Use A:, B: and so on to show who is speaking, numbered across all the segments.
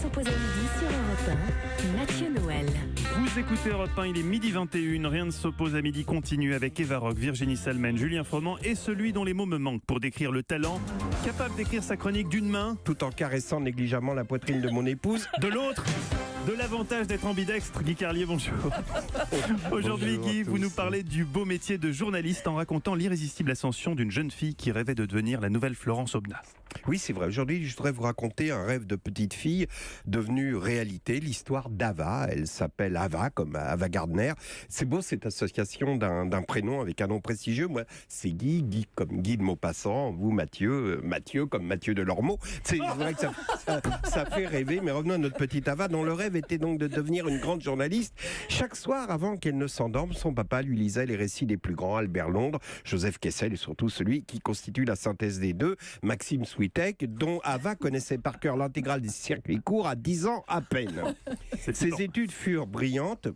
A: s'oppose à midi sur Europe 1, Mathieu Noël.
B: Vous écoutez Europe 1, il est midi 21, Rien ne s'oppose à midi continue avec Eva Rock, Virginie Salmen, Julien Froment et celui dont les mots me manquent pour décrire le talent, capable d'écrire sa chronique d'une main,
C: tout en caressant négligemment la poitrine de mon épouse.
B: de l'autre, de l'avantage d'être ambidextre. Guy Carlier, bonjour. Aujourd'hui,
C: Bonjour à
B: Guy, vous
C: tous.
B: nous parlez du beau métier de journaliste en racontant l'irrésistible ascension d'une jeune fille qui rêvait de devenir la nouvelle Florence Aubenas.
C: Oui, c'est vrai. Aujourd'hui, je voudrais vous raconter un rêve de petite fille devenu réalité, l'histoire d'Ava. Elle s'appelle Ava, comme Ava Gardner. C'est beau, cette association d'un prénom avec un nom prestigieux. Moi, c'est Guy, Guy comme Guy de Maupassant. Vous, Mathieu, Mathieu comme Mathieu de Lormeaux. C'est vrai que ça fait rêver. Mais revenons à notre petite Ava, dont le rêve était donc de devenir une grande journaliste. Chaque soir, avant qu'elle ne s'endorme, son papa lui lisait les récits des plus grands, Albert Londres, Joseph Kessel et surtout celui qui constitue la synthèse des deux, Maxime Switek, dont Ava connaissait par cœur l'intégrale des circuits courts à 10 ans à peine. Ses études furent brillantes.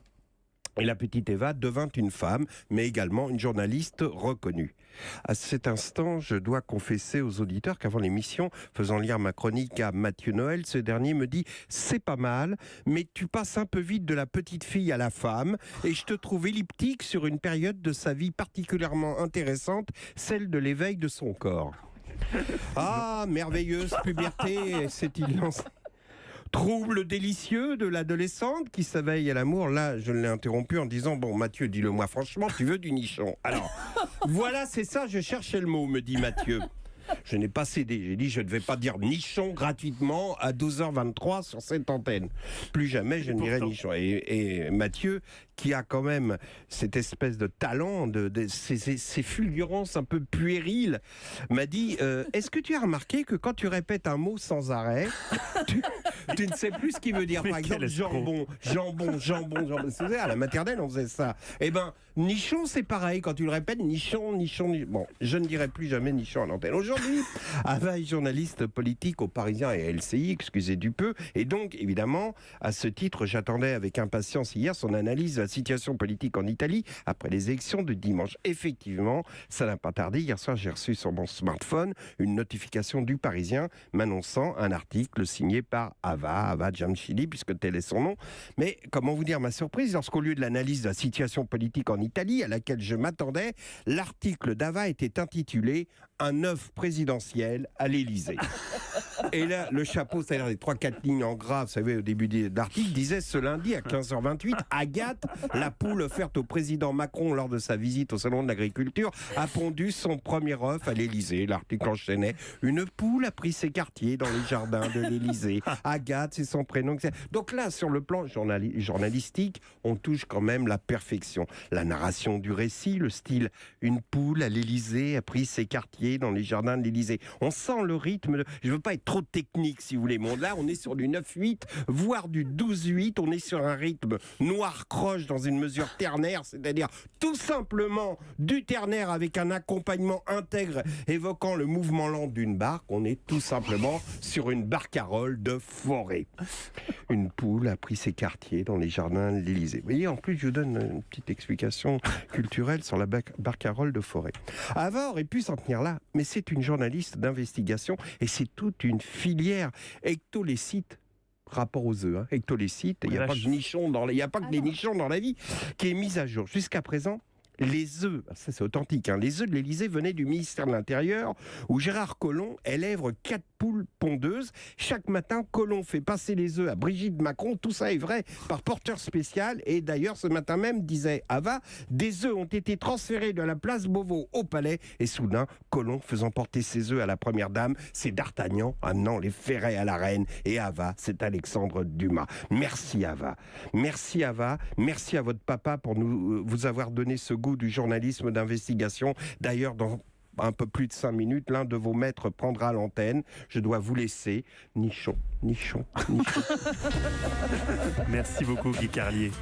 C: Et la petite Eva devint une femme, mais également une journaliste reconnue. À cet instant, je dois confesser aux auditeurs qu'avant l'émission, faisant lire ma chronique à Mathieu Noël, ce dernier me dit « C'est pas mal, mais tu passes un peu vite de la petite fille à la femme, et je te trouve elliptique sur une période de sa vie particulièrement intéressante, celle de l'éveil de son corps. » Ah, merveilleuse puberté, s'est-il lancé. Trouble délicieux de l'adolescente qui s'éveille à l'amour. Là, je l'ai interrompu en disant « Bon, Mathieu, dis-le-moi franchement, tu veux du nichon ?» Alors, voilà, c'est ça, je cherchais le mot, me dit Mathieu. Je n'ai pas cédé. J'ai dit je ne vais pas dire nichon gratuitement à 12h23 sur cette antenne. Plus jamais je ne dirai nichon. Et Mathieu, qui a quand même cette espèce de talent, ces fulgurances un peu puériles, m'a dit est-ce que tu as remarqué que quand tu répètes un mot sans arrêt, tu ne sais plus ce qu'il veut dire. Par exemple, jambon. Vous savez, à la maternelle, on faisait ça. Eh ben, nichon, c'est pareil. Quand tu le répètes, nichon. Bon, je ne dirai plus jamais nichon à l'antenne. Aujourd'hui, Ava est journaliste politique au Parisien et à LCI, excusez du peu. Et donc, évidemment, à ce titre, j'attendais avec impatience hier son analyse de la situation politique en Italie après les élections de dimanche. Effectivement, ça n'a pas tardé. Hier soir, j'ai reçu sur mon smartphone une notification du Parisien m'annonçant un article signé par Ava Giamchili, puisque tel est son nom. Mais comment vous dire ma surprise lorsqu'au lieu de l'analyse de la situation politique en Italie, à laquelle je m'attendais, l'article d'Ava était intitulé « Un œuf présidentiel à l'Élysée ». Et là, le chapeau, c'est-à-dire les 3-4 lignes en gras, vous savez, au début de l'article, disait ce lundi à 15h28, Agathe, la poule offerte au président Macron lors de sa visite au Salon de l'Agriculture, a pondu son premier œuf à l'Élysée. L'article enchaînait. Une poule a pris ses quartiers dans les jardins de l'Élysée. Agathe, c'est son prénom. Donc là, sur le plan journalistique, on touche quand même la perfection. La narration du récit, le style, une poule à l'Élysée a pris ses quartiers dans les jardins de l'Élysée. On sent le rythme. Je ne veux pas être trop technique, si vous voulez. Bon, là, on est sur du 9-8, voire du 12-8. On est sur un rythme noir-croche dans une mesure ternaire, c'est-à-dire tout simplement du ternaire avec un accompagnement intègre évoquant le mouvement lent d'une barque. On est tout simplement sur une barcarolle de forêt. Une poule a pris ses quartiers dans les jardins de l'Élysée. Vous voyez, en plus, je vous donne une petite explication culturelle sur la barcarolle de forêt. Ava aurait pu s'en tenir là, mais c'est une journaliste d'investigation et c'est toute une filière ectolécite. Rapport aux œufs, ectolécite, il n'y a pas que des nichons dans la vie, qui est mise à jour. Jusqu'à présent, les œufs, ça c'est authentique, les œufs de l'Élysée venaient du ministère de l'Intérieur où Gérard Collomb élève 4 poules pondeuses. Chaque matin, Collomb fait passer les œufs à Brigitte Macron. Tout ça est vrai par porteur spécial. Et d'ailleurs, ce matin même, disait Ava, des œufs ont été transférés de la place Beauvau au palais. Et soudain, Collomb faisant porter ses œufs à la première dame, c'est D'Artagnan amenant les ferrets à la reine. Et Ava, c'est Alexandre Dumas. Merci Ava. Merci Ava. Merci à votre papa pour vous avoir donné ce goût du journalisme d'investigation. D'ailleurs, dans un peu plus de 5 minutes, l'un de vos maîtres prendra l'antenne. Je dois vous laisser. Nichon.
B: Merci beaucoup, Guy Carlier.